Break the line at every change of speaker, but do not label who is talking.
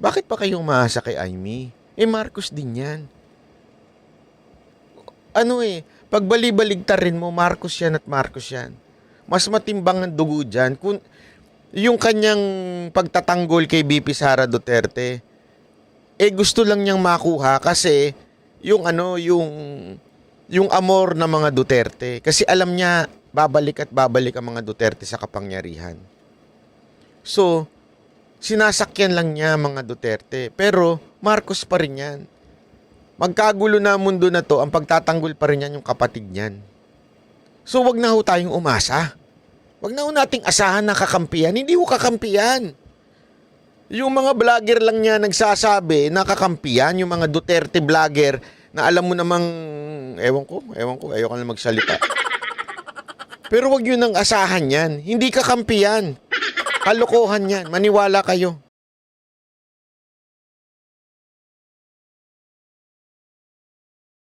Bakit pa kayo umaasa kay Amy? Marcos din yan. Pag bali-baligtarin mo, Marcos yan at Marcos yan. Mas matimbang ang dugo dyan. Yung kanyang pagtatanggol kay BP Sara Duterte, gusto lang niyang makuha kasi yung amor ng mga Duterte. Kasi alam niya, babalik at babalik ang mga Duterte sa kapangyarihan. So, sinasakyan lang niya mga Duterte. Pero, Marcos pa rin yan. Magkagulo na mundo na to, ang pagtatanggol pa rin yan yung kapatid niyan. So, wag na ho tayong umasa. Wag na ho nating asahan na kakampiyan. Hindi ho kakampiyan. Yung mga vlogger lang niya nagsasabi na kakampiyan, yung mga Duterte vlogger na alam mo namang, ewan ko, ayoko na magsalita. Pero wag yun ang asahan yan. Hindi kakampiyan. Kalokohan yan. Maniwala kayo.